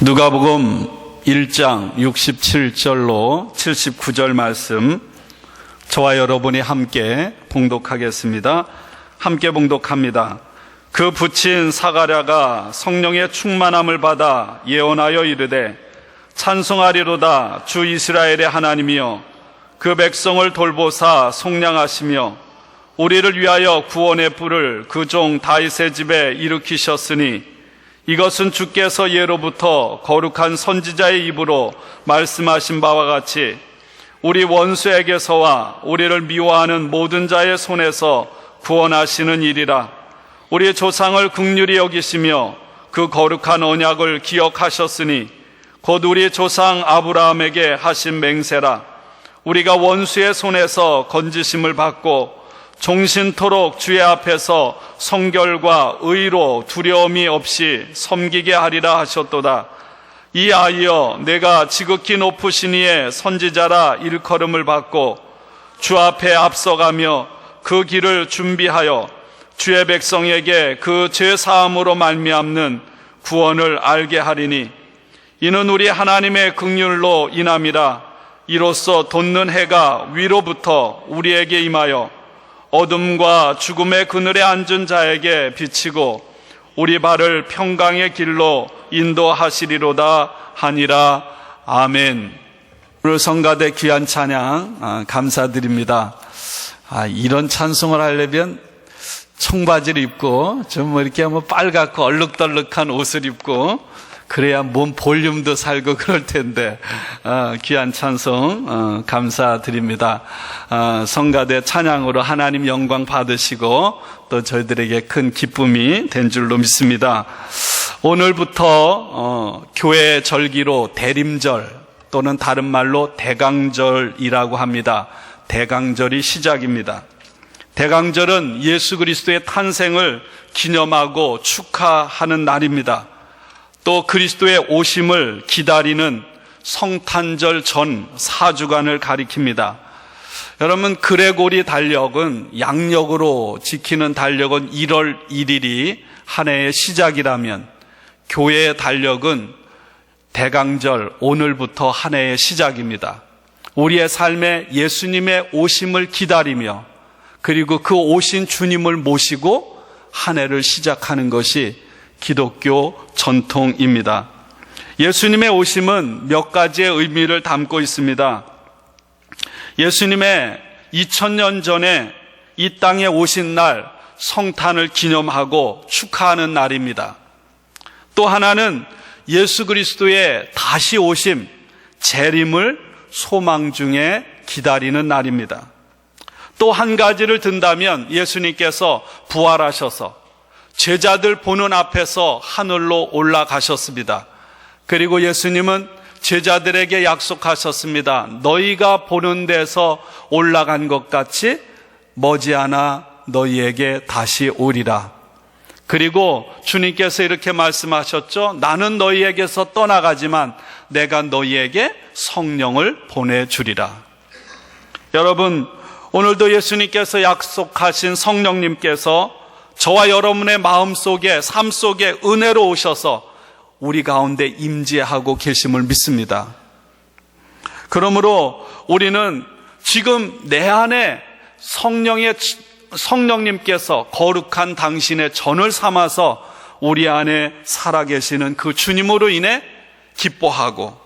누가복음 1장 67절로 79절 말씀 저와 여러분이 함께 봉독하겠습니다. 함께 봉독합니다. 그 붙인 사가랴가 성령의 충만함을 받아 예언하여 이르되 찬송하리로다 주 이스라엘의 하나님이여 그 백성을 돌보사 속량하시며 우리를 위하여 구원의 뿔을 그 종 다윗의 집에 일으키셨으니 이것은 주께서 예로부터 거룩한 선지자의 입으로 말씀하신 바와 같이 우리 원수에게서와 우리를 미워하는 모든 자의 손에서 구원하시는 일이라. 우리의 조상을 긍휼히 여기시며 그 거룩한 언약을 기억하셨으니 곧 우리 조상 아브라함에게 하신 맹세라. 우리가 원수의 손에서 건지심을 받고 종신토록 주의 앞에서 성결과 의로 두려움이 없이 섬기게 하리라 하셨도다. 이 아이여 내가 지극히 높으신 이의 선지자라 일컬음을 받고 주 앞에 앞서가며 그 길을 준비하여 주의 백성에게 그 죄사함으로 말미암는 구원을 알게 하리니 이는 우리 하나님의 긍휼로 인함이라. 이로써 돋는 해가 위로부터 우리에게 임하여 어둠과 죽음의 그늘에 앉은 자에게 비치고 우리 발을 평강의 길로 인도하시리로다 하니라. 아멘. 오늘 성가대 귀한 찬양 감사드립니다. 이런 찬송을 하려면 청바지를 입고 좀 이렇게 빨갛고 얼룩덜룩한 옷을 입고 그래야 몸 볼륨도 살고 그럴 텐데 귀한 찬송 감사드립니다. 성가대 찬양으로 하나님 영광 받으시고 또 저희들에게 큰 기쁨이 된 줄로 믿습니다. 오늘부터 교회 절기로 대림절 또는 다른 말로 대강절이라고 합니다. 대강절이 시작입니다. 대강절은 예수 그리스도의 탄생을 기념하고 축하하는 날입니다. 또 그리스도의 오심을 기다리는 성탄절 전 4주간을 가리킵니다. 여러분, 그레고리 달력은 양력으로 지키는 달력은 1월 1일이 한 해의 시작이라면 교회의 달력은 대강절 오늘부터 한 해의 시작입니다. 우리의 삶에 예수님의 오심을 기다리며 그리고 그 오신 주님을 모시고 한 해를 시작하는 것이 기독교 전통입니다. 예수님의 오심은 몇 가지의 의미를 담고 있습니다. 예수님의 2000년 전에 이 땅에 오신 날 성탄을 기념하고 축하하는 날입니다. 또 하나는 예수 그리스도의 다시 오심, 재림을 소망 중에 기다리는 날입니다. 또 한 가지를 든다면 예수님께서 부활하셔서 제자들 보는 앞에서 하늘로 올라가셨습니다. 그리고 예수님은 제자들에게 약속하셨습니다. 너희가 보는 데서 올라간 것 같이 머지않아 너희에게 다시 오리라. 그리고 주님께서 이렇게 말씀하셨죠. 나는 너희에게서 떠나가지만 내가 너희에게 성령을 보내주리라. 여러분, 오늘도 예수님께서 약속하신 성령님께서 저와 여러분의 마음속에 삶 속에 은혜로 오셔서 우리 가운데 임재하고 계심을 믿습니다. 그러므로 우리는 지금 내 안에 성령님께서 거룩한 당신의 전을 삼아서 우리 안에 살아계시는 그 주님으로 인해 기뻐하고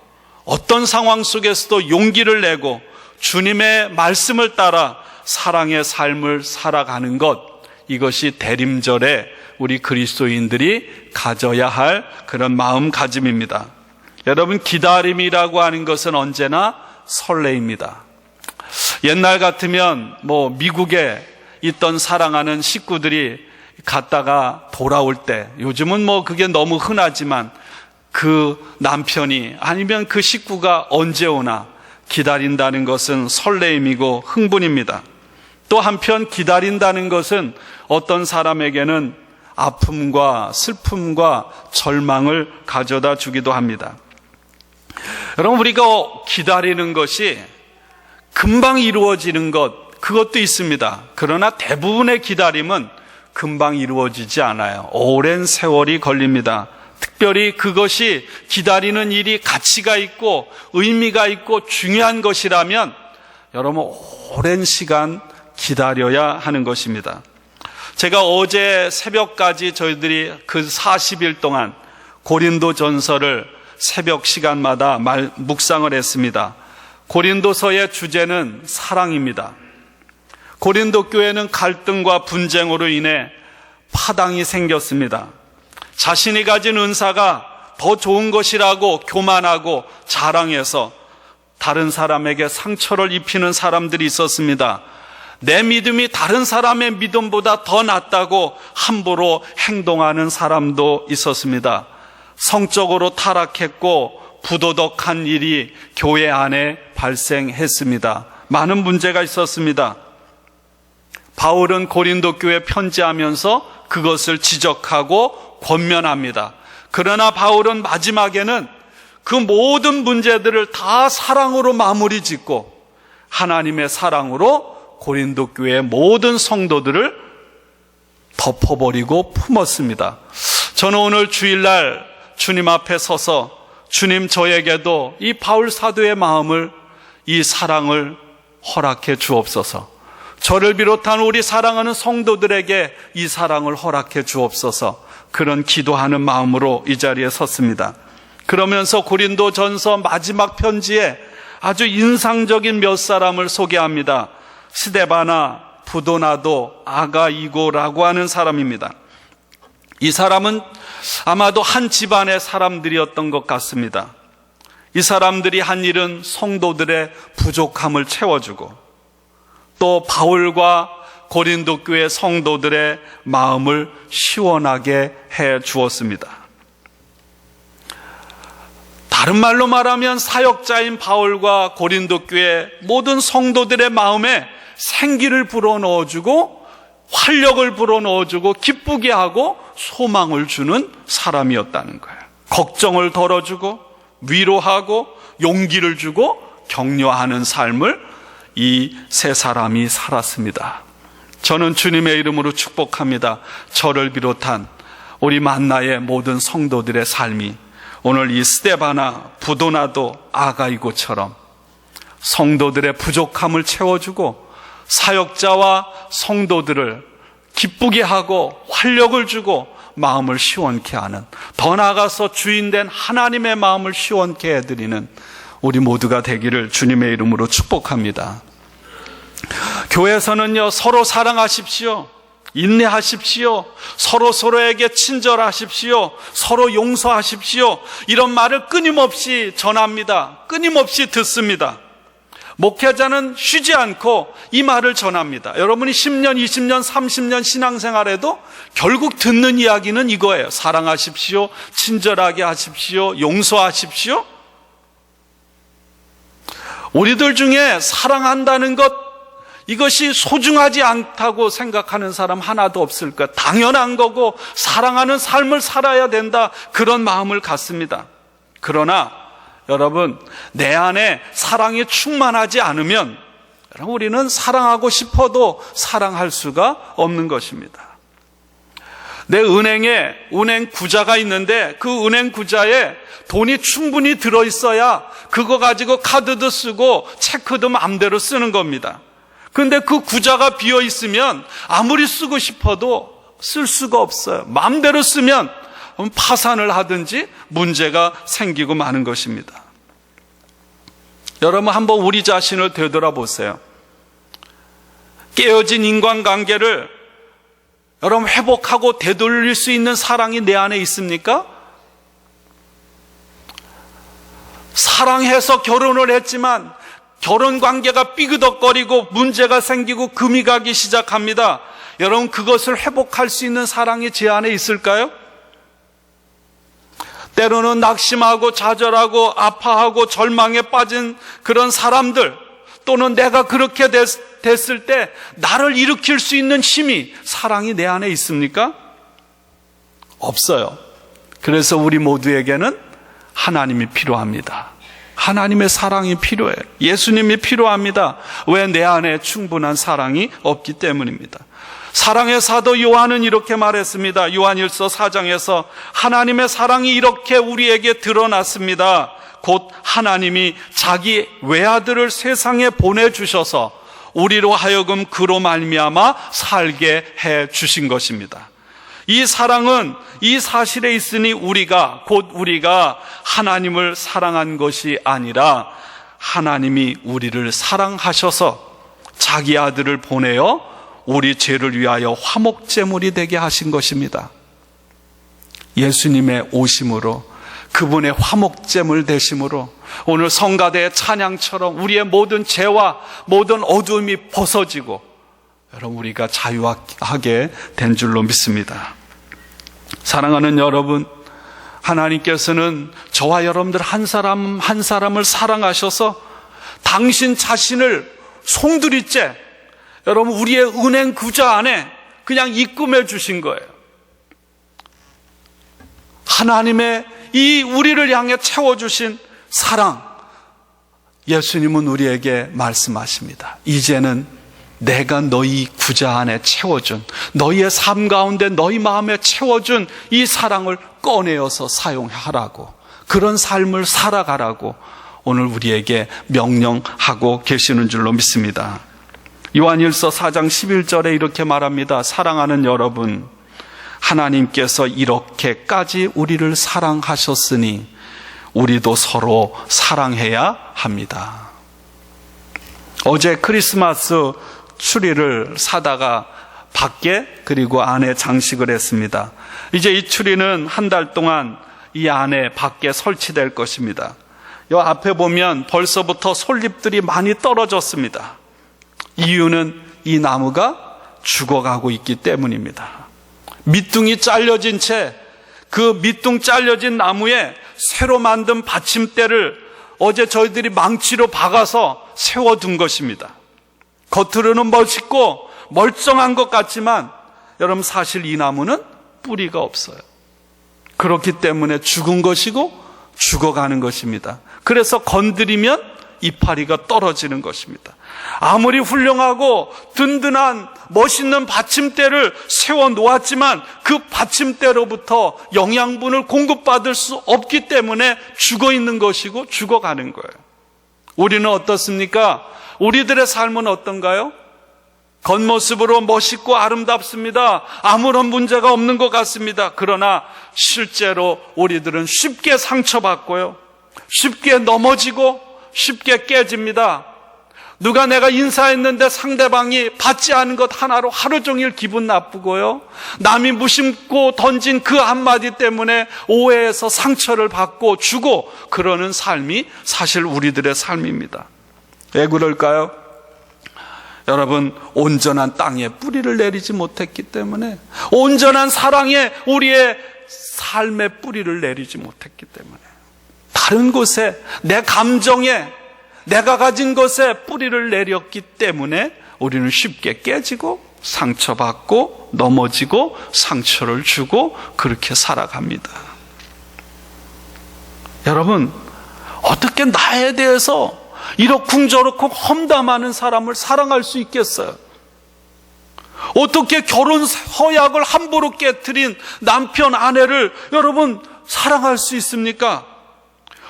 어떤 상황 속에서도 용기를 내고 주님의 말씀을 따라 사랑의 삶을 살아가는 것, 이것이 대림절에 우리 그리스도인들이 가져야 할 그런 마음가짐입니다. 여러분, 기다림이라고 하는 것은 언제나 설레입니다. 옛날 같으면 미국에 있던 사랑하는 식구들이 갔다가 돌아올 때, 요즘은 그게 너무 흔하지만 그 남편이 아니면 그 식구가 언제 오나 기다린다는 것은 설레임이고 흥분입니다. 또 한편 기다린다는 것은 어떤 사람에게는 아픔과 슬픔과 절망을 가져다 주기도 합니다. 여러분, 우리가 기다리는 것이 금방 이루어지는 것, 그것도 있습니다. 그러나 대부분의 기다림은 금방 이루어지지 않아요. 오랜 세월이 걸립니다. 특별히 그것이 기다리는 일이 가치가 있고 의미가 있고 중요한 것이라면 여러분 오랜 시간 기다려야 하는 것입니다. 제가 어제 새벽까지 저희들이 그 40일 동안 고린도전서를 새벽 시간마다 묵상을 했습니다. 고린도서의 주제는 사랑입니다. 고린도 교회는 갈등과 분쟁으로 인해 파당이 생겼습니다. 자신이 가진 은사가 더 좋은 것이라고 교만하고 자랑해서 다른 사람에게 상처를 입히는 사람들이 있었습니다. 내 믿음이 다른 사람의 믿음보다 더 낫다고 함부로 행동하는 사람도 있었습니다. 성적으로 타락했고 부도덕한 일이 교회 안에 발생했습니다. 많은 문제가 있었습니다. 바울은 고린도 교회에 편지하면서 그것을 지적하고 권면합니다. 그러나 바울은 마지막에는 그 모든 문제들을 다 사랑으로 마무리 짓고 하나님의 사랑으로 고린도 교회의 모든 성도들을 덮어버리고 품었습니다. 저는 오늘 주일날 주님 앞에 서서 주님 저에게도 이 바울 사도의 마음을, 이 사랑을 허락해 주옵소서. 저를 비롯한 우리 사랑하는 성도들에게 이 사랑을 허락해 주옵소서. 그런 기도하는 마음으로 이 자리에 섰습니다. 그러면서 고린도전서 마지막 편지에 아주 인상적인 몇 사람을 소개합니다. 스데바나, 부도나도, 아가이고라고 하는 사람입니다. 이 사람은 아마도 한 집안의 사람들이었던 것 같습니다. 이 사람들이 한 일은 성도들의 부족함을 채워주고 또 바울과 고린도 교회 성도들의 마음을 시원하게 해 주었습니다. 다른 말로 말하면 사역자인 바울과 고린도 교회 모든 성도들의 마음에 생기를 불어넣어주고 활력을 불어넣어주고 기쁘게 하고 소망을 주는 사람이었다는 거예요. 걱정을 덜어주고 위로하고 용기를 주고 격려하는 삶을 이 세 사람이 살았습니다. 저는 주님의 이름으로 축복합니다. 저를 비롯한 우리 만나의 모든 성도들의 삶이 오늘 이 스데바나, 부도나도, 아가이고처럼 성도들의 부족함을 채워주고 사역자와 성도들을 기쁘게 하고 활력을 주고 마음을 시원케 하는, 더 나아가서 주인된 하나님의 마음을 시원케 해드리는 우리 모두가 되기를 주님의 이름으로 축복합니다. 교회에서는요, 서로 사랑하십시오. 인내하십시오. 서로에게 친절하십시오. 서로 용서하십시오. 이런 말을 끊임없이 전합니다. 끊임없이 듣습니다. 목회자는 쉬지 않고 이 말을 전합니다. 여러분이 10년, 20년, 30년 신앙생활에도 결국 듣는 이야기는 이거예요. 사랑하십시오. 친절하게 하십시오. 용서하십시오. 우리들 중에 사랑한다는 것, 이것이 소중하지 않다고 생각하는 사람 하나도 없을 것. 당연한 거고 사랑하는 삶을 살아야 된다, 그런 마음을 갖습니다. 그러나 여러분, 내 안에 사랑이 충만하지 않으면 우리는 사랑하고 싶어도 사랑할 수가 없는 것입니다. 내 은행에 은행 구자가 있는데 그 은행 구자에 돈이 충분히 들어있어야 그거 가지고 카드도 쓰고 체크도 마음대로 쓰는 겁니다. 그런데 그 구자가 비어 있으면 아무리 쓰고 싶어도 쓸 수가 없어요. 마음대로 쓰면 파산을 하든지 문제가 생기고 마는 것입니다. 여러분, 한번 우리 자신을 되돌아보세요. 깨어진 인간관계를 여러분 회복하고 되돌릴 수 있는 사랑이 내 안에 있습니까? 사랑해서 결혼을 했지만 결혼관계가 삐그덕거리고 문제가 생기고 금이 가기 시작합니다. 여러분, 그것을 회복할 수 있는 사랑이 제 안에 있을까요? 때로는 낙심하고 좌절하고 아파하고 절망에 빠진 그런 사람들, 또는 내가 그렇게 됐을 때 나를 일으킬 수 있는 힘이, 사랑이 내 안에 있습니까? 없어요. 그래서 우리 모두에게는 하나님이 필요합니다. 하나님의 사랑이 필요해요. 예수님이 필요합니다. 왜? 내 안에 충분한 사랑이 없기 때문입니다. 사랑의 사도 요한은 이렇게 말했습니다. 요한일서 4장에서 하나님의 사랑이 이렇게 우리에게 드러났습니다. 곧 하나님이 자기 외아들을 세상에 보내주셔서 우리로 하여금 그로 말미암아 살게 해 주신 것입니다. 이 사랑은 이 사실에 있으니 우리가 하나님을 사랑한 것이 아니라 하나님이 우리를 사랑하셔서 자기 아들을 보내어 우리 죄를 위하여 화목제물이 되게 하신 것입니다. 예수님의 오심으로, 그분의 화목제물 되심으로 오늘 성가대의 찬양처럼 우리의 모든 죄와 모든 어두움이 벗어지고 여러분 우리가 자유하게 된 줄로 믿습니다. 사랑하는 여러분, 하나님께서는 저와 여러분들 한 사람 한 사람을 사랑하셔서 당신 자신을 송두리째 여러분 우리의 은행 구좌 안에 그냥 입금해 주신 거예요. 하나님의 이 우리를 향해 채워주신 사랑, 예수님은 우리에게 말씀하십니다. 이제는 내가 너희 구좌 안에 채워준, 너희의 삶 가운데 너희 마음에 채워준 이 사랑을 꺼내어서 사용하라고, 그런 삶을 살아가라고 오늘 우리에게 명령하고 계시는 줄로 믿습니다. 요한일서 4장 11절에 이렇게 말합니다. 사랑하는 여러분, 하나님께서 이렇게까지 우리를 사랑하셨으니 우리도 서로 사랑해야 합니다. 어제 크리스마스 추리를 사다가 밖에 그리고 안에 장식을 했습니다. 이제 이 추리는 한 달 동안 이 안에 밖에 설치될 것입니다. 이 앞에 보면 벌써부터 솔잎들이 많이 떨어졌습니다. 이유는 이 나무가 죽어가고 있기 때문입니다. 밑둥이 잘려진 채 그 밑둥 잘려진 나무에 새로 만든 받침대를 어제 저희들이 망치로 박아서 세워둔 것입니다. 겉으로는 멋있고 멀쩡한 것 같지만 여러분 사실 이 나무는 뿌리가 없어요. 그렇기 때문에 죽은 것이고 죽어가는 것입니다. 그래서 건드리면 이파리가 떨어지는 것입니다. 아무리 훌륭하고 든든한 멋있는 받침대를 세워놓았지만 그 받침대로부터 영양분을 공급받을 수 없기 때문에 죽어있는 것이고 죽어가는 거예요. 우리는 어떻습니까? 우리들의 삶은 어떤가요? 겉모습으로 멋있고 아름답습니다. 아무런 문제가 없는 것 같습니다. 그러나 실제로 우리들은 쉽게 상처받고요, 쉽게 넘어지고 쉽게 깨집니다. 누가 내가 인사했는데 상대방이 받지 않은 것 하나로 하루 종일 기분 나쁘고요, 남이 무심코 던진 그 한마디 때문에 오해해서 상처를 받고 주고 그러는 삶이 사실 우리들의 삶입니다. 왜 그럴까요? 여러분, 온전한 땅에 뿌리를 내리지 못했기 때문에, 온전한 사랑에 우리의 삶의 뿌리를 내리지 못했기 때문에, 다른 곳에 내 감정에 내가 가진 것에 뿌리를 내렸기 때문에 우리는 쉽게 깨지고 상처받고 넘어지고 상처를 주고 그렇게 살아갑니다. 여러분, 어떻게 나에 대해서 이러쿵저러쿵 험담하는 사람을 사랑할 수 있겠어요? 어떻게 결혼 서약을 함부로 깨트린 남편, 아내를 여러분 사랑할 수 있습니까?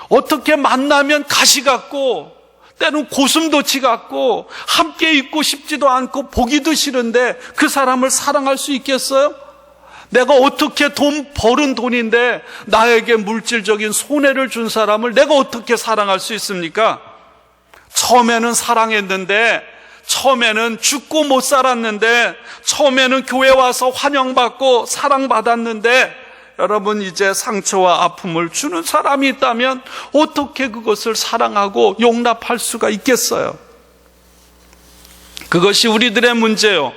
어떻게 만나면 가시 같고 때는 고슴도치 같고 함께 있고 싶지도 않고 보기도 싫은데 그 사람을 사랑할 수 있겠어요? 내가 어떻게 벌은 돈인데 나에게 물질적인 손해를 준 사람을 내가 어떻게 사랑할 수 있습니까? 처음에는 사랑했는데, 처음에는 죽고 못 살았는데, 처음에는 교회 와서 환영받고 사랑받았는데, 여러분 이제 상처와 아픔을 주는 사람이 있다면 어떻게 그것을 사랑하고 용납할 수가 있겠어요? 그것이 우리들의 문제요,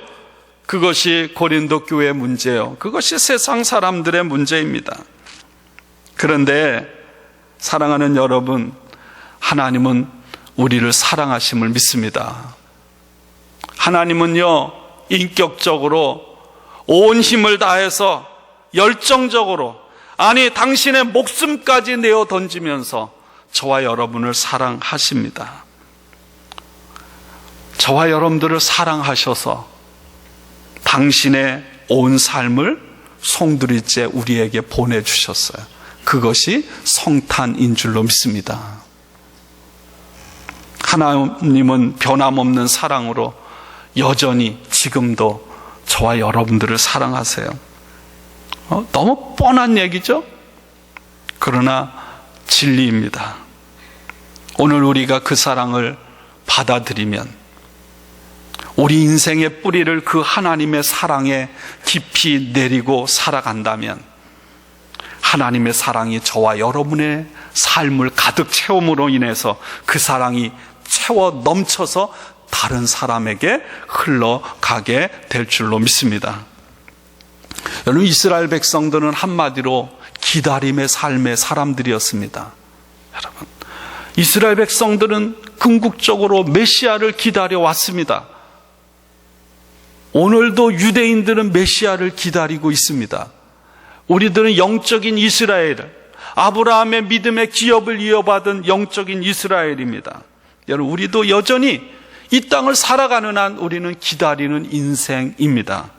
그것이 고린도 교회의 문제요, 그것이 세상 사람들의 문제입니다. 그런데 사랑하는 여러분, 하나님은 우리를 사랑하심을 믿습니다. 하나님은요, 인격적으로 온 힘을 다해서 열정적으로, 아니 당신의 목숨까지 내어 던지면서 저와 여러분을 사랑하십니다. 저와 여러분들을 사랑하셔서 당신의 온 삶을 송두리째 우리에게 보내주셨어요. 그것이 성탄인 줄로 믿습니다. 하나님은 변함없는 사랑으로 여전히 지금도 저와 여러분들을 사랑하세요. 너무 뻔한 얘기죠? 그러나 진리입니다. 오늘 우리가 그 사랑을 받아들이면, 우리 인생의 뿌리를 그 하나님의 사랑에 깊이 내리고 살아간다면, 하나님의 사랑이 저와 여러분의 삶을 가득 채움으로 인해서 그 사랑이 채워 넘쳐서 다른 사람에게 흘러가게 될 줄로 믿습니다. 여러분, 이스라엘 백성들은 한마디로 기다림의 삶의 사람들이었습니다. 여러분, 이스라엘 백성들은 궁극적으로 메시아를 기다려 왔습니다. 오늘도 유대인들은 메시아를 기다리고 있습니다. 우리들은 영적인 이스라엘, 아브라함의 믿음의 기업을 이어받은 영적인 이스라엘입니다. 여러분, 우리도 여전히 이 땅을 살아가는 한 우리는 기다리는 인생입니다.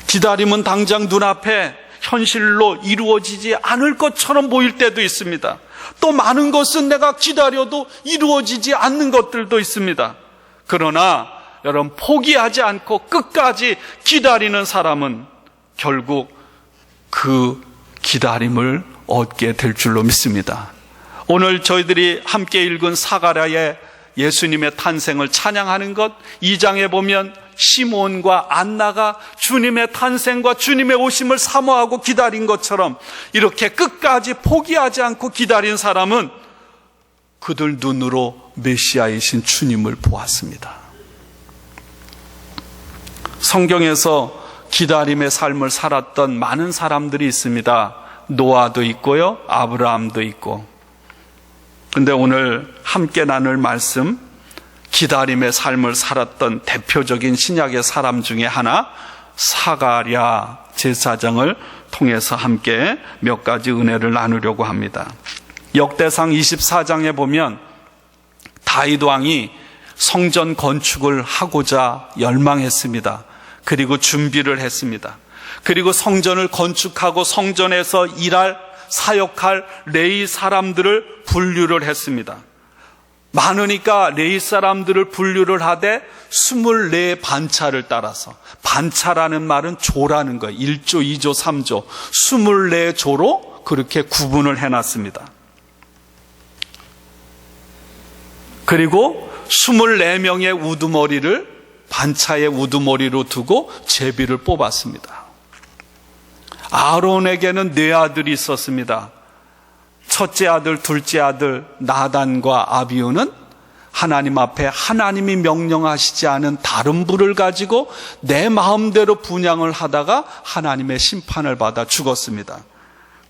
기다림은 당장 눈앞에 현실로 이루어지지 않을 것처럼 보일 때도 있습니다. 또 많은 것은 내가 기다려도 이루어지지 않는 것들도 있습니다. 그러나 여러분, 포기하지 않고 끝까지 기다리는 사람은 결국 그 기다림을 얻게 될 줄로 믿습니다. 오늘 저희들이 함께 읽은 사가랴의 예수님의 탄생을 찬양하는 것, 2장에 보면 시몬과 안나가 주님의 탄생과 주님의 오심을 사모하고 기다린 것처럼 이렇게 끝까지 포기하지 않고 기다린 사람은 그들 눈으로 메시아이신 주님을 보았습니다. 성경에서 기다림의 삶을 살았던 많은 사람들이 있습니다. 노아도 있고요, 아브라함도 있고. 근데 오늘 함께 나눌 말씀, 기다림의 삶을 살았던 대표적인 신약의 사람 중에 하나, 사가랴 제사장을 통해서 함께 몇 가지 은혜를 나누려고 합니다. 역대상 24장에 보면 다윗 왕이 성전 건축을 하고자 열망했습니다. 그리고 준비를 했습니다. 그리고 성전을 건축하고 성전에서 일할, 사역할 레위 사람들을 분류를 했습니다. 많으니까 레위 사람들을 분류를 하되 24 반차를 따라서, 반차라는 말은 조라는 거예요. 1조, 2조, 3조 24조로 그렇게 구분을 해놨습니다. 그리고 24명의 우두머리를 반차의 우두머리로 두고 제비를 뽑았습니다. 아론에게는 4아들이 있었습니다. 첫째 아들, 둘째 아들 나단과 아비후는 하나님 앞에 하나님이 명령하시지 않은 다른 불을 가지고 내 마음대로 분향을 하다가 하나님의 심판을 받아 죽었습니다.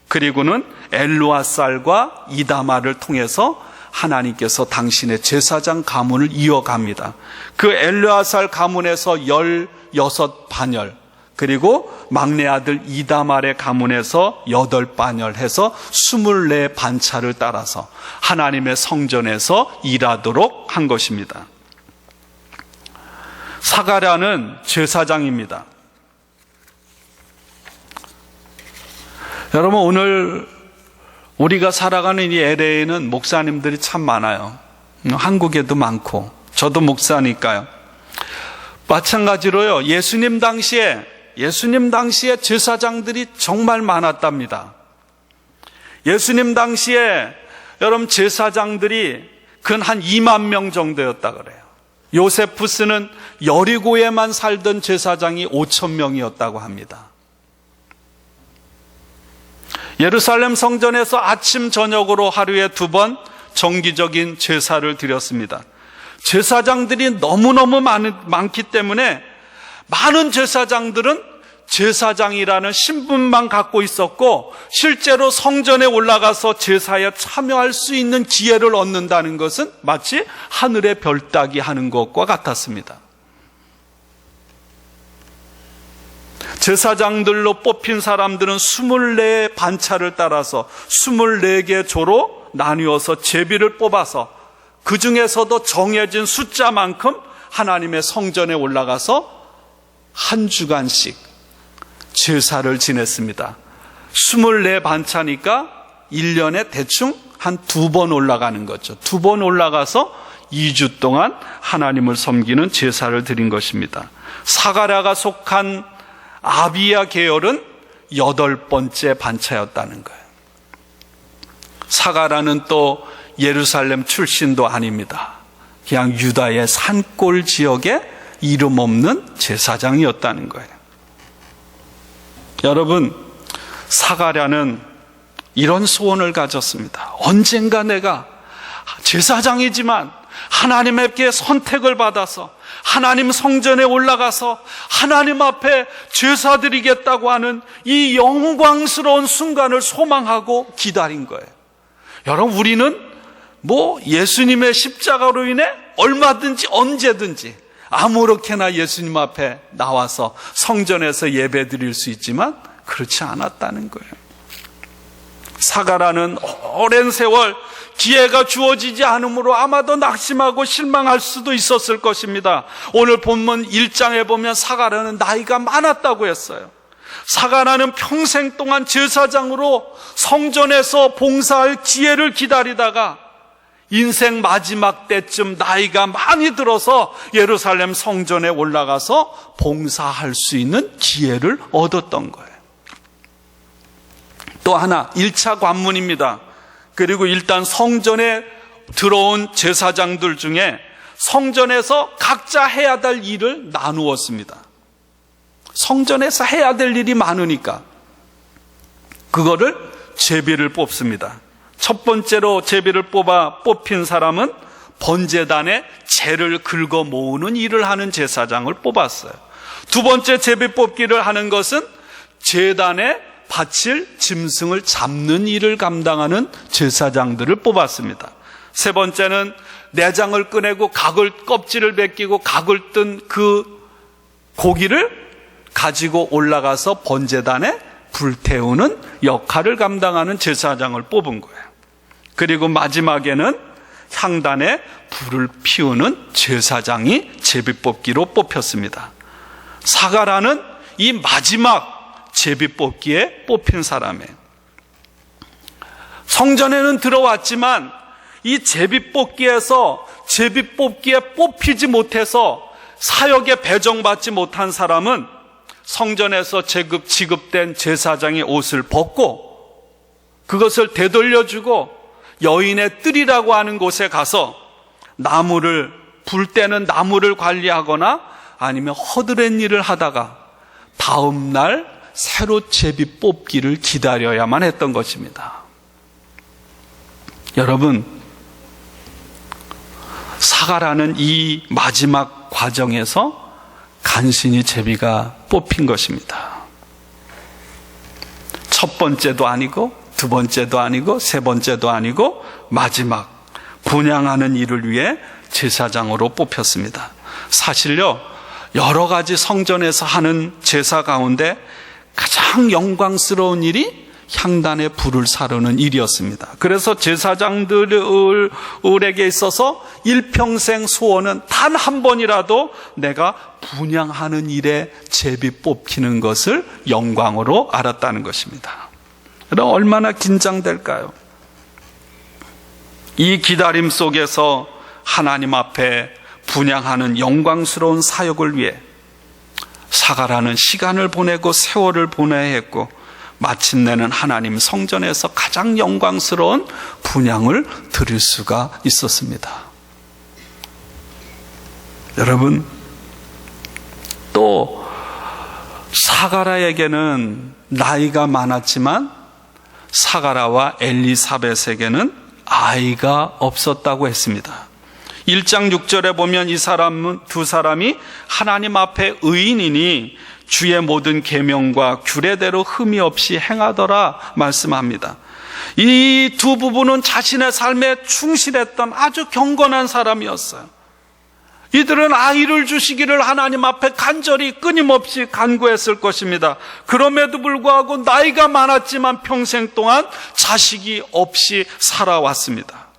그리고는 엘르아살과 이다말을 통해서 하나님께서 당신의 제사장 가문을 이어갑니다. 그 엘르아살 가문에서 16반열, 그리고 막내 아들 이다말의 가문에서 8반열 해서 24 반차를 따라서 하나님의 성전에서 일하도록 한 것입니다. 사가랴는 제사장입니다. 여러분, 오늘 우리가 살아가는 이 LA에는 목사님들이 참 많아요. 한국에도 많고, 저도 목사니까요. 마찬가지로요, 예수님 당시에 제사장들이 정말 많았답니다. 예수님 당시에 여러분 제사장들이 근 한 2만 명 정도였다 그래요. 요세푸스는 여리고에만 살던 제사장이 5천 명이었다고 합니다. 예루살렘 성전에서 아침 저녁으로 하루에 2번 정기적인 제사를 드렸습니다. 제사장들이 너무너무 많기 때문에 많은 제사장들은 제사장이라는 신분만 갖고 있었고, 실제로 성전에 올라가서 제사에 참여할 수 있는 기회를 얻는다는 것은 마치 하늘의 별 따기 하는 것과 같았습니다. 제사장들로 뽑힌 사람들은 24 반차를 따라서 24개 조로 나뉘어서 제비를 뽑아서 그 중에서도 정해진 숫자만큼 하나님의 성전에 올라가서 한 주간씩 제사를 지냈습니다. 24반차니까 1년에 대충 한 2번 올라가는 거죠. 2번 올라가서 2주 동안 하나님을 섬기는 제사를 드린 것입니다. 사가랴가 속한 아비야 계열은 8번째 반차였다는 거예요. 사가랴는 또 예루살렘 출신도 아닙니다. 그냥 유다의 산골 지역에 이름 없는 제사장이었다는 거예요. 여러분, 사가랴는 이런 소원을 가졌습니다. 언젠가 내가 제사장이지만 하나님께 선택을 받아서 하나님 성전에 올라가서 하나님 앞에 제사 드리겠다고 하는 이 영광스러운 순간을 소망하고 기다린 거예요. 여러분, 우리는 예수님의 십자가로 인해 얼마든지 언제든지 아무렇게나 예수님 앞에 나와서 성전에서 예배 드릴 수 있지만 그렇지 않았다는 거예요. 사가랴는 오랜 세월 기회가 주어지지 않으므로 아마도 낙심하고 실망할 수도 있었을 것입니다. 오늘 본문 1장에 보면 사가랴는 나이가 많았다고 했어요. 사가랴는 평생 동안 제사장으로 성전에서 봉사할 기회를 기다리다가 인생 마지막 때쯤 나이가 많이 들어서 예루살렘 성전에 올라가서 봉사할 수 있는 기회를 얻었던 거예요. 또 하나, 1차 관문입니다. 그리고 일단 성전에 들어온 제사장들 중에 성전에서 각자 해야 될 일을 나누었습니다. 성전에서 해야 될 일이 많으니까 그거를 제비를 뽑습니다. 첫 번째로 제비를 뽑힌 사람은 번제단에 재를 긁어 모으는 일을 하는 제사장을 뽑았어요. 두 번째 제비 뽑기를 하는 것은 제단에 바칠 짐승을 잡는 일을 감당하는 제사장들을 뽑았습니다. 세 번째는 내장을 꺼내고 껍질을 벗기고 각을 뜬 그 고기를 가지고 올라가서 번제단에 불태우는 역할을 감당하는 제사장을 뽑은 거예요. 그리고 마지막에는 향단에 불을 피우는 제사장이 제비뽑기로 뽑혔습니다. 사가랴는 이 마지막 제비뽑기에 뽑힌 사람이에요. 성전에는 들어왔지만 이 제비뽑기에서 제비뽑기에 뽑히지 못해서 사역에 배정받지 못한 사람은 성전에서 지급된 제사장의 옷을 벗고 그것을 되돌려주고 여인의 뜰이라고 하는 곳에 가서 불 때는 나무를 관리하거나 아니면 허드렛 일을 하다가 다음 날 새로 제비 뽑기를 기다려야만 했던 것입니다. 여러분, 사가랴는 이 마지막 과정에서 간신히 제비가 뽑힌 것입니다. 첫 번째도 아니고 두 번째도 아니고 세 번째도 아니고 마지막 분향하는 일을 위해 제사장으로 뽑혔습니다. 사실요, 여러 가지 성전에서 하는 제사 가운데 가장 영광스러운 일이 향단에 불을 사르는 일이었습니다. 그래서 제사장들에게 있어서 일평생 소원은 단 한 번이라도 내가 분향하는 일에 제비 뽑히는 것을 영광으로 알았다는 것입니다. 그럼 얼마나 긴장될까요? 이 기다림 속에서 하나님 앞에 분향하는 영광스러운 사역을 위해 사가랴는 시간을 보내고 세월을 보내야 했고 마침내는 하나님 성전에서 가장 영광스러운 분향을 드릴 수가 있었습니다. 여러분, 또 사가랴에게는 나이가 많았지만 사가랴와 엘리사벳에게는 아이가 없었다고 했습니다. 1장 6절에 보면 두 사람이 하나님 앞에 의인이니 주의 모든 계명과 규례대로 흠이 없이 행하더라 말씀합니다. 이 두 부부는 자신의 삶에 충실했던 아주 경건한 사람이었어요. 이들은 아이를 주시기를 하나님 앞에 간절히 끊임없이 간구했을 것입니다. 그럼에도 불구하고 나이가 많았지만 평생 동안 자식이 없이 살아왔습니다.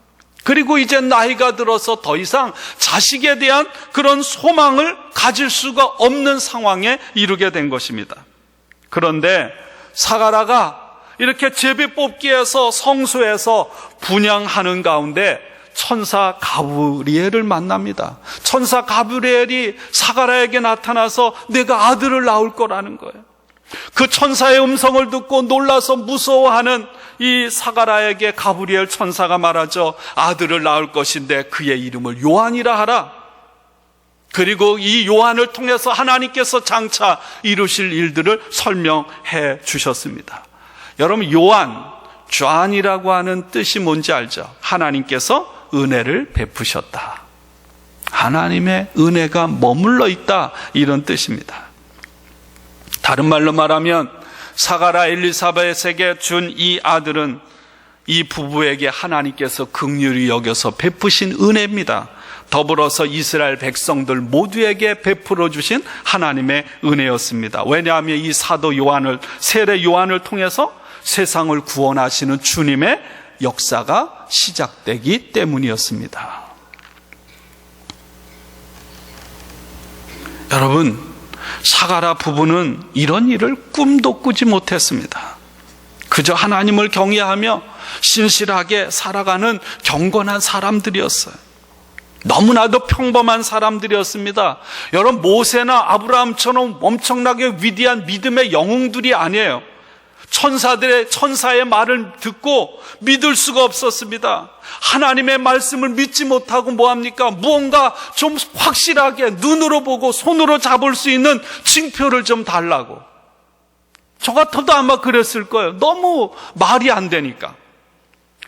그리고 이제 나이가 들어서 더 이상 자식에 대한 그런 소망을 가질 수가 없는 상황에 이르게 된 것입니다. 그런데 사가라가 이렇게 제비뽑기에서 성소에서 분향하는 가운데 천사 가브리엘을 만납니다. 천사 가브리엘이 사가라에게 나타나서 내가 아들을 낳을 거라는 거예요. 그 천사의 음성을 듣고 놀라서 무서워하는 이 사가라에게 가브리엘 천사가 말하죠. 아들을 낳을 것인데 그의 이름을 요한이라 하라. 그리고 이 요한을 통해서 하나님께서 장차 이루실 일들을 설명해 주셨습니다. 여러분, 요한, 존이라고 하는 뜻이 뭔지 알죠? 하나님께서 은혜를 베푸셨다. 하나님의 은혜가 머물러 있다, 이런 뜻입니다. 다른 말로 말하면 사가라 엘리사벳에게 준 이 아들은 이 부부에게 하나님께서 긍휼히 여겨서 베푸신 은혜입니다. 더불어서 이스라엘 백성들 모두에게 베풀어 주신 하나님의 은혜였습니다. 왜냐하면 이 사도 요한을, 세례 요한을 통해서 세상을 구원하시는 주님의 역사가 시작되기 때문이었습니다. 여러분, 사가라 부부는 이런 일을 꿈도 꾸지 못했습니다. 그저 하나님을 경외하며 신실하게 살아가는 경건한 사람들이었어요. 너무나도 평범한 사람들이었습니다. 여러분, 모세나 아브라함처럼 엄청나게 위대한 믿음의 영웅들이 아니에요. 천사의 말을 듣고 믿을 수가 없었습니다. 하나님의 말씀을 믿지 못하고 뭐합니까? 무언가 좀 확실하게 눈으로 보고 손으로 잡을 수 있는 징표를 좀 달라고. 저 같아도 아마 그랬을 거예요. 너무 말이 안 되니까.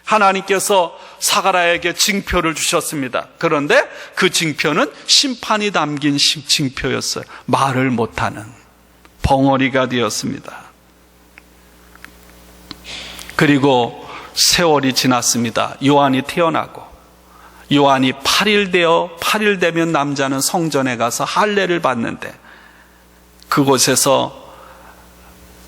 하나님께서 사가라에게 징표를 주셨습니다. 그런데 그 징표는 심판이 담긴 징표였어요. 말을 못하는 벙어리가 되었습니다. 그리고 세월이 지났습니다. 요한이 태어나고, 요한이 8일 되면 남자는 성전에 가서 할례를 받는데, 그곳에서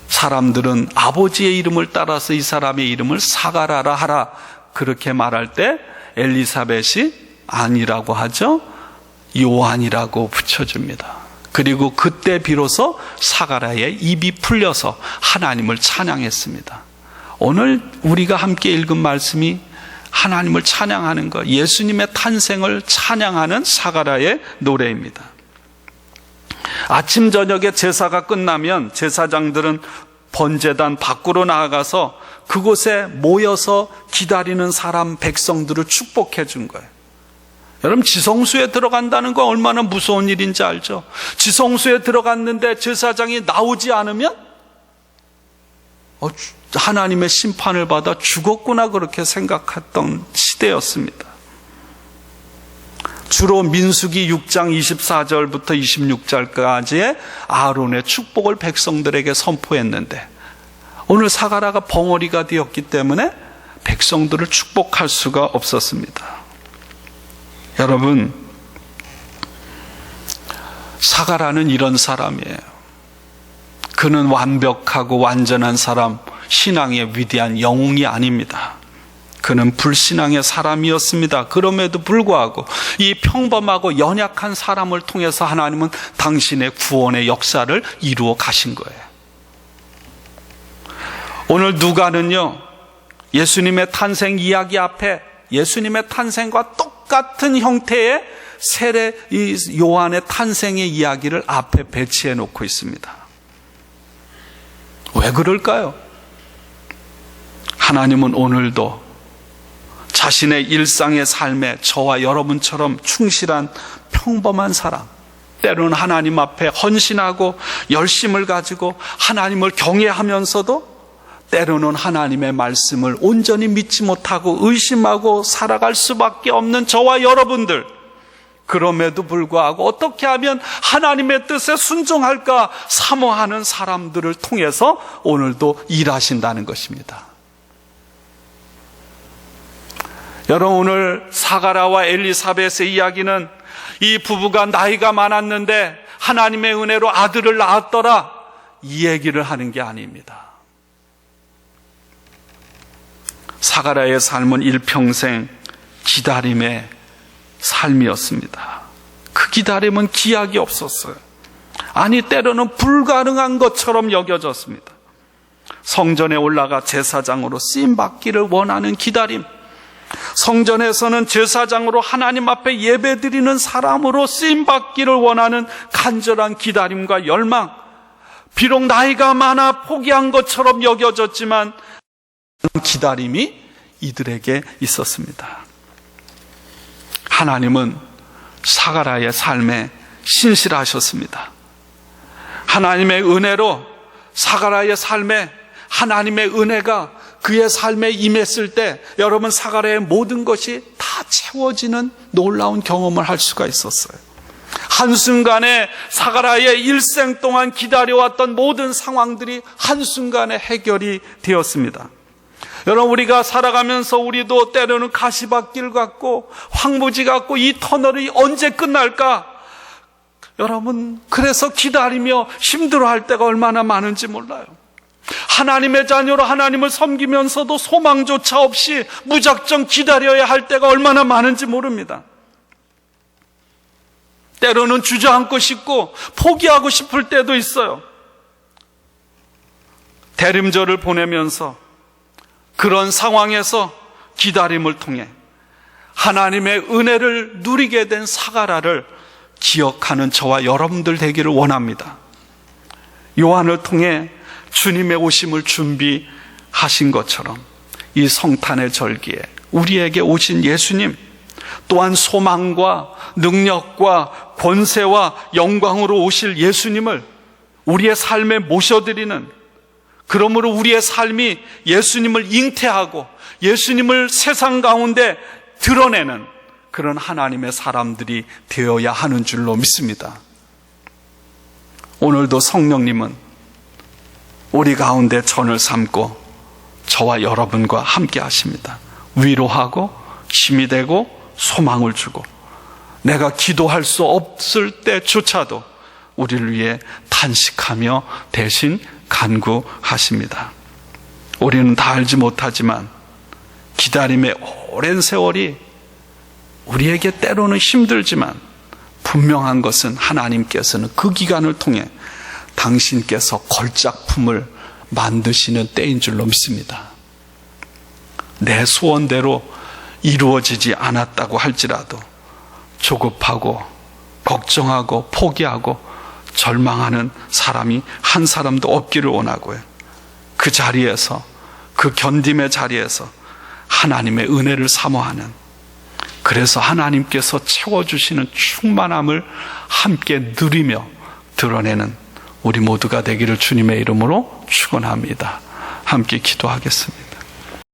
사람들은 아버지의 이름을 따라서 이 사람의 이름을 사가라라 하라, 그렇게 말할 때 엘리사벳이 아니라고 하죠. 요한이라고 붙여줍니다. 그리고 그때 비로소 사가라의 입이 풀려서 하나님을 찬양했습니다. 오늘 우리가 함께 읽은 말씀이 하나님을 찬양하는 것, 예수님의 탄생을 찬양하는 사가라의 노래입니다. 아침 저녁에 제사가 끝나면 제사장들은 번제단 밖으로 나아가서 그곳에 모여서 기다리는 사람, 백성들을 축복해 준 거예요. 여러분, 지성소에 들어간다는 건 얼마나 무서운 일인지 알죠? 지성소에 들어갔는데 제사장이 나오지 않으면 하나님의 심판을 받아 죽었구나, 그렇게 생각했던 시대였습니다. 주로 민수기 6장 24절부터 26절까지의 아론의 축복을 백성들에게 선포했는데, 오늘 사가라가 벙어리가 되었기 때문에 백성들을 축복할 수가 없었습니다. 여러분, 사가라는 이런 사람이에요. 그는 완벽하고 완전한 사람, 신앙의 위대한 영웅이 아닙니다. 그는 불신앙의 사람이었습니다. 그럼에도 불구하고 이 평범하고 연약한 사람을 통해서 하나님은 당신의 구원의 역사를 이루어 가신 거예요. 오늘 누가는요, 예수님의 탄생 이야기 앞에 예수님의 탄생과 똑같은 형태의 세례 요한의 탄생의 이야기를 앞에 배치해 놓고 있습니다. 왜 그럴까요? 하나님은 오늘도 자신의 일상의 삶에 저와 여러분처럼 충실한 평범한 사람, 때로는 하나님 앞에 헌신하고 열심을 가지고 하나님을 경외하면서도 때로는 하나님의 말씀을 온전히 믿지 못하고 의심하고 살아갈 수밖에 없는 저와 여러분들, 그럼에도 불구하고 어떻게 하면 하나님의 뜻에 순종할까 사모하는 사람들을 통해서 오늘도 일하신다는 것입니다. 여러분, 오늘 사가라와 엘리사벳의 이야기는 이 부부가 나이가 많았는데 하나님의 은혜로 아들을 낳았더라, 이 얘기를 하는 게 아닙니다. 사가라의 삶은 일평생 기다림의 삶이었습니다. 그 기다림은 기약이 없었어요. 아니, 때로는 불가능한 것처럼 여겨졌습니다. 성전에 올라가 제사장으로 쓰임받기를 원하는 기다림, 성전에서는 제사장으로 하나님 앞에 예배드리는 사람으로 쓰임받기를 원하는 간절한 기다림과 열망, 비록 나이가 많아 포기한 것처럼 여겨졌지만 기다림이 이들에게 있었습니다. 하나님은 사가랴의 삶에 신실하셨습니다. 하나님의 은혜로 사가랴의 삶에 하나님의 은혜가 그의 삶에 임했을 때 여러분, 사가랴의 모든 것이 다 채워지는 놀라운 경험을 할 수가 있었어요. 한순간에 사가랴의 일생 동안 기다려왔던 모든 상황들이 한순간에 해결이 되었습니다. 여러분, 우리가 살아가면서 우리도 때로는 가시밭길 같고 황무지 같고 이 터널이 언제 끝날까? 여러분, 그래서 기다리며 힘들어할 때가 얼마나 많은지 몰라요. 하나님의 자녀로 하나님을 섬기면서도 소망조차 없이 무작정 기다려야 할 때가 얼마나 많은지 모릅니다. 때로는 주저앉고 싶고 포기하고 싶을 때도 있어요. 대림절을 보내면서 그런 상황에서 기다림을 통해 하나님의 은혜를 누리게 된 사가랴를 기억하는 저와 여러분들 되기를 원합니다. 요한을 통해 주님의 오심을 준비하신 것처럼 이 성탄의 절기에 우리에게 오신 예수님, 또한 소망과 능력과 권세와 영광으로 오실 예수님을 우리의 삶에 모셔드리는, 그러므로 우리의 삶이 예수님을 잉태하고 예수님을 세상 가운데 드러내는 그런 하나님의 사람들이 되어야 하는 줄로 믿습니다. 오늘도 성령님은 우리 가운데 전을 삼고 저와 여러분과 함께 하십니다. 위로하고 힘이 되고 소망을 주고 내가 기도할 수 없을 때조차도 우리를 위해 탄식하며 대신 간구하십니다. 우리는 다 알지 못하지만 기다림의 오랜 세월이 우리에게 때로는 힘들지만 분명한 것은 하나님께서는 그 기간을 통해 당신께서 걸작품을 만드시는 때인 줄로 믿습니다. 내 소원대로 이루어지지 않았다고 할지라도 조급하고 걱정하고 포기하고 절망하는 사람이 한 사람도 없기를 원하고요. 그 자리에서, 그 견딤의 자리에서 하나님의 은혜를 사모하는, 그래서 하나님께서 채워주시는 충만함을 함께 누리며 드러내는 우리 모두가 되기를 주님의 이름으로 축원합니다. 함께 기도하겠습니다.